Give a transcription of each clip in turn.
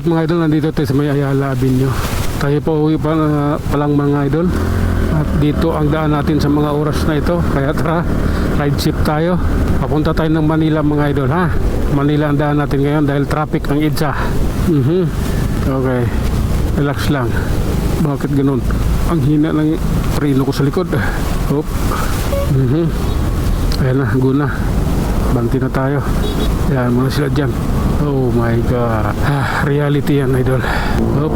Alright mga idol, nandito tayo sa may Ayala Avenue. Tayo pa uwi pa lang mga idol. At dito ang daan natin sa mga oras na ito. Kaya tara, ride ship tayo. Papunta tayo ng Manila mga idol ha. Manila ang daan natin ngayon dahil traffic ng EDSA. Okay, relax lang. Bakit ganun? Ang hina ng preno ko sa likod. Hop. Ayan na, guna. Banti na tayo. Ayan, muna sila dyan. Oh my god. Reality yan idol. Hop.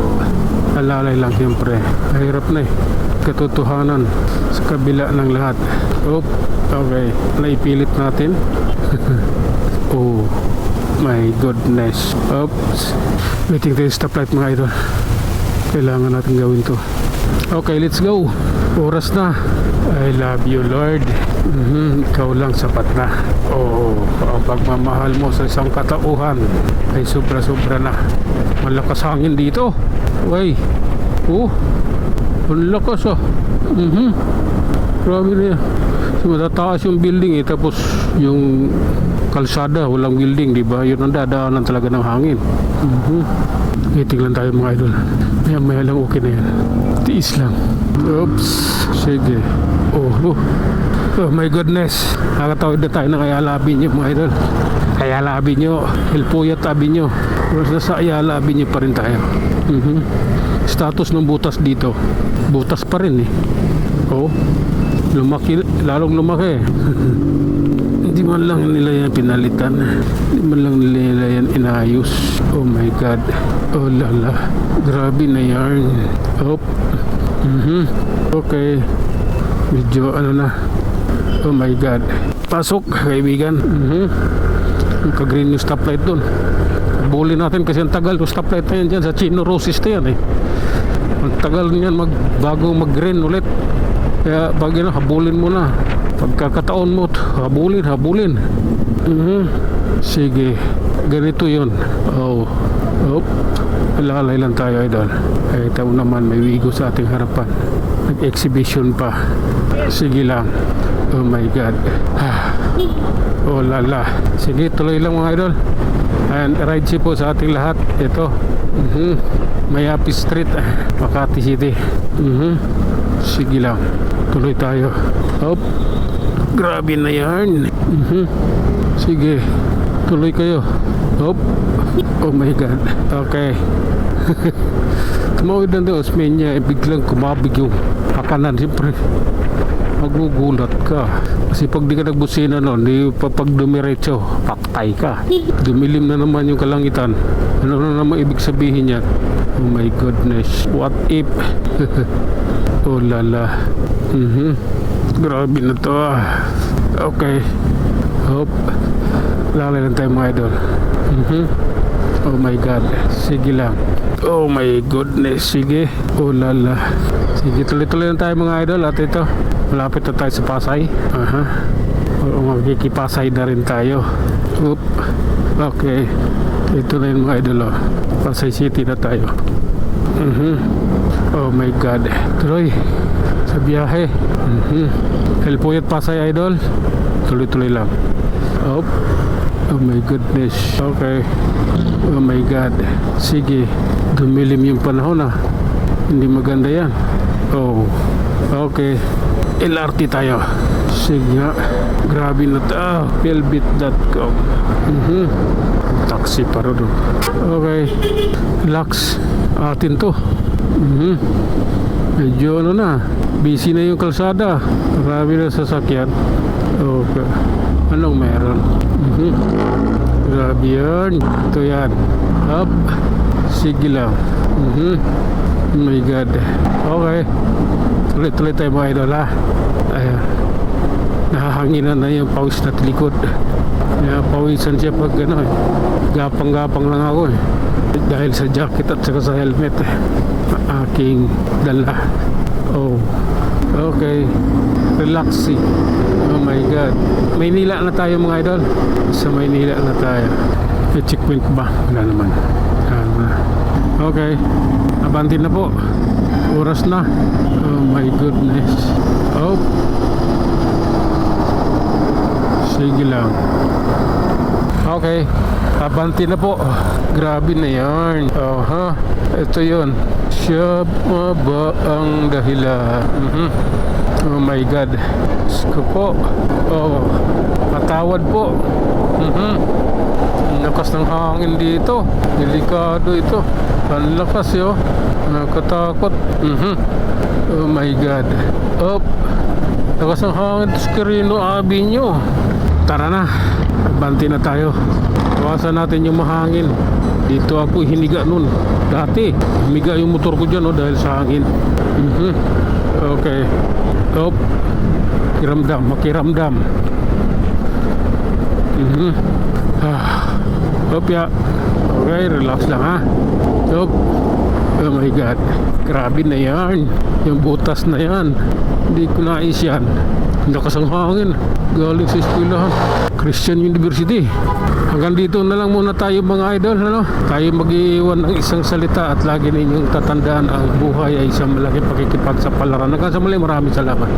Alalay lang siyempre. Mahirap na eh. Katotohanan sa kabila ng lahat. Hop. Okay. Naipilit natin. Oh my goodness. Oops. Waiting tayo stoplight mga idol. Kailangan natin gawin to. Okay, let's go. Oras na. I love you Lord. Ikaw lang sapat na. Oh, ang pagmamahal mo sa isang katauhan ay sobra-sobra na. Malakas hangin dito. Uy. Oh. Ang lakas ah. Grabe na yan. So, matataas yung building eh. Tapos yung kalsada, walang building, di ba? Yun ang dadaanan talaga ng hangin. Waiting lang tayo mga idol. Maya lang okay na yan. Tiis lang. Oops. Sige. Oh my goodness. Nakatawid na tayo ng Ayala Avenue mga idol. Ayala Avenue. El Puyat Avenue. Sa Ayala Avenue pa rin tayo. Status ng butas dito. Butas pa rin eh. Oh. Lumaki. Lalong lumaki. Hindi man lang nila yan pinalitan. Hindi man lang nila yan inayos. Oh my god. Oh lala. Grabe na yarn. Hop. Okay. Medyo ano na. Oh my god. Pasok kaibigan. Ka-green yung stoplight dun. Buli natin kasi ang tagal yung stoplight na yan dyan sa Chino Roses na yan eh. Ang tagal niyan bago mag-green ulit. Kaya pag yun, habulin mo na. Pagkakataon mo, habulin. Sige. Ganito yun. Oh. Lalay lang tayo idol. Ay tayo naman may wigo sa ating harapan. Nag-exhibition pa. Sige lang. Oh my god. Oh lala. Sige, tuloy lang mga idol. And ride ship po sa ating lahat. Ito. Mayapi Street, Makati City. Sige lang. Tuloy tayo. Hop. Grabe na yan. Sige. Tuloy kayo. Hop. Oh my god. Okay. Tumawid na doon. Osmeña. Biglang kumabig yung pakanan. Siyempre. Magugulat ka. Kasi pag di ka nagbusina noon, pag dumiretso, paktay ka. Dumilim na naman yung kalangitan. Ano na naman ibig sabihin niya? Oh my goodness. What if? Oh lala. Grabe na to ah. Okay. Hop. Lalay lang tayo mga idol. Oh my god. Sige lang. Oh my goodness. Sige. Oh lala. Sige, tuloy-tuloy lang tayo mga idol. At ito, malapit na tayo sa Pasay. Magkikipasay na rin tayo. Oop. Okay. Ito na yung mga idol. Pasay City na tayo. Oh my god. Tuloy sa biyahe. El Puyat Pasay idol. Tuloy-tuloy lang. Oh my goodness. Okay. Oh my god. Sige. Dumilim yung panahon ah. Hindi maganda yan. Oh. Okay. LRT tayo. Sige nga. Grabe na ito. Pelbit.com. Taxi pa rin. Okay. Relax. Atin to. Medyo ano na. Busy na yung kalsada. Marami na sasakyan. Okay. Anong meron? Grabe yan. Ito yan. Up. Sige lang. Oh my god. Okay. Tuloy-tuloy tayo mga idol ha. Ayan. Nahahanginan na yung pawis na likod. Pawisan siya pag ano eh. Gapang-gapang lang ako eh. Dahil sa jacket at saka sa helmet eh. Aking dala. Oh. Okay. Relaxing. Oh my god. Maynila na tayo mga idol. Sa Maynila na tayo. May checkpoint ba? Wala naman. Okay. Abanti na po. Oras na. Oh my goodness. Oh. Sige lang. Okay. Abanti na po. Grabe na yan. Aha. Ito yun. Siya ba ang dahilan? Oh my God. Sko po. Oh. Patawad po. Ang lakas ng hangin dito. Delikado ito. Ang lakas yun. Nakatakot. Oh my God. Up. Lakas ng hangin sa Quirino Avenue. Tara na. Banti na tayo. Iwasan natin yung mahangin. Dito ako hiniga nun. Dati, hiniga yung motor ko dyan dahil sa hangin. Okay. Up. Makiramdam. Makiramdam. Up ya. Okay, relax lang ha. Up. Oh my God. Grabe na yan. Yung butas na yan. Hindi ko nais yan. Lakas ang hangin. Galing sa eskwelahan. Christian University. Hanggang dito na lang muna tayo mga idol. Ano? Tayo mag-iwan ng isang salita at lagi ninyong tatandaan ang buhay ay isang malaking pakikipagsapalaran. Hanggang sa muli, maraming salamat.